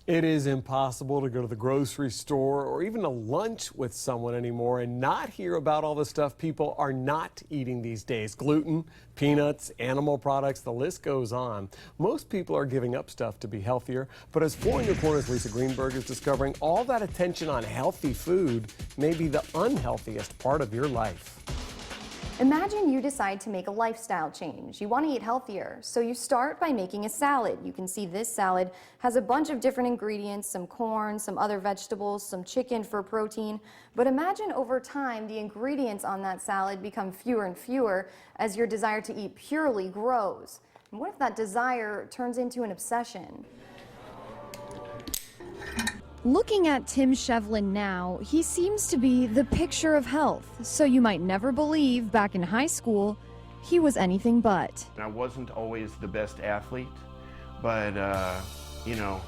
It is impossible to go to the grocery store or even to lunch with someone anymore and not hear about all the stuff people are not eating these days. Gluten, peanuts, animal products, the list goes on. Most people are giving up stuff to be healthier, but as 4 in Your Corner's Lisa Greenberg is discovering, all that attention on healthy food may be the unhealthiest part of your life. Imagine you decide to make a lifestyle change. You want to eat healthier, so you start by making a salad. You can see this salad has a bunch of different ingredients, some corn, some other vegetables, some chicken for protein. But imagine over time the ingredients on that salad become fewer and fewer as your desire to eat purely grows. And what if that desire turns into an obsession? Looking at Tim Shevlin now, he seems to be the picture of health, so you might never believe back in high school he was anything but. I wasn't always the best athlete, but you know,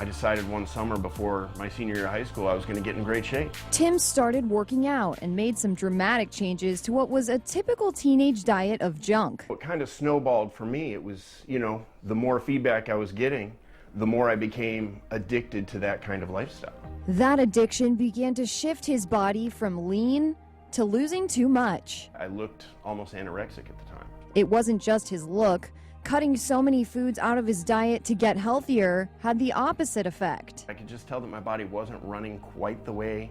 I decided one summer before my senior year of high school I was going to get in great shape. Tim started working out and made some dramatic changes to what was a typical teenage diet of junk. What kind of snowballed for me, it was, you know, the more feedback I was getting, the more I became addicted to that kind of lifestyle. That addiction began to shift his body from lean to losing too much. I looked almost anorexic at the time. It wasn't just his look. Cutting so many foods out of his diet to get healthier had the opposite effect. I could just tell that my body wasn't running quite the way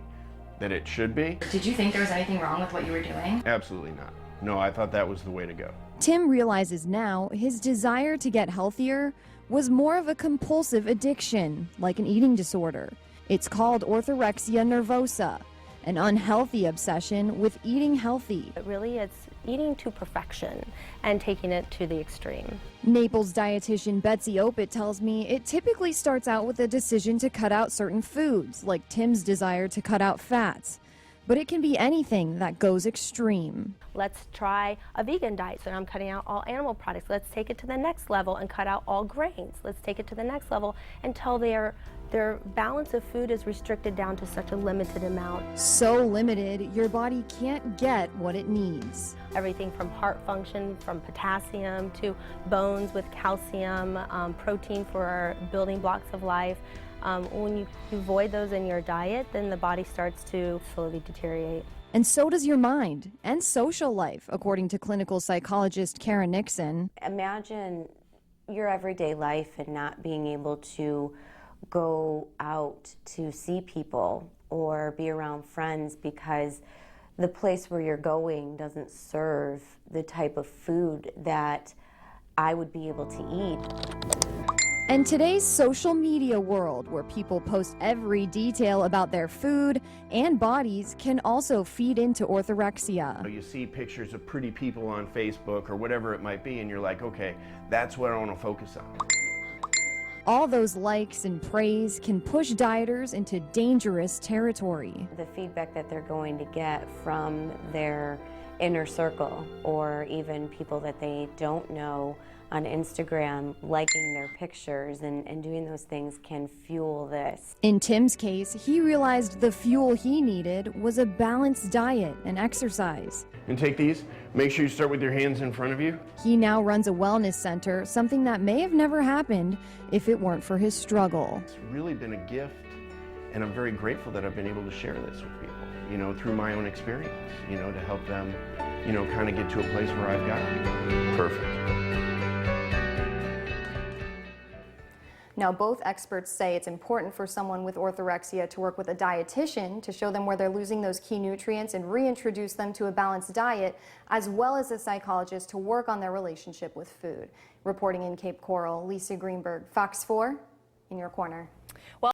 that it should be. Did you think there was anything wrong with what you were doing? Absolutely not. No, I thought that was the way to go. Tim realizes now his desire to get healthier was more of a compulsive addiction, like an eating disorder. It's called orthorexia nervosa, an unhealthy obsession with eating healthy. Really, it's eating to perfection and taking it to the extreme. Naples dietitian Betsy Opit tells me it typically starts out with a decision to cut out certain foods, like Tim's desire to cut out fats. But it can be anything that goes extreme. Let's try a vegan diet, so I'm cutting out all animal products. Let's take it to the next level and cut out all grains. Let's take it to the next level until their balance of food is restricted down to such a limited amount. So limited, your body can't get what it needs. Everything from heart function, from potassium to bones with calcium, protein for our building blocks of life. When you avoid those in your diet, then the body starts to slowly deteriorate. And so does your mind and social life, according to clinical psychologist Karen Nixon. Imagine your everyday life and not being able to go out to see people or be around friends because the place where you're going doesn't serve the type of food that I would be able to eat. And today's social media world, where people post every detail about their food and bodies, can also feed into orthorexia. You see pictures of pretty people on Facebook or whatever it might be, and you're like, okay, that's what I want to focus on. All those likes and praise can push dieters into dangerous territory. The feedback that they're going to get from their inner circle or even people that they don't know on Instagram liking their pictures and doing those things can fuel this. In Tim's case, he realized the fuel he needed was a balanced diet and exercise. And take these. Make sure you start with your hands in front of you. He now runs a wellness center, something that may have never happened if it weren't for his struggle. It's really been a gift, and I'm very grateful that I've been able to share this with people, you know, through my own experience, you know, to help them, you know, kind of get to a place where I've got to be. Perfect. Now, both experts say it's important for someone with orthorexia to work with a dietitian to show them where they're losing those key nutrients and reintroduce them to a balanced diet, as well as a psychologist to work on their relationship with food. Reporting in Cape Coral, Lisa Greenberg, Fox 4, in your corner. Well,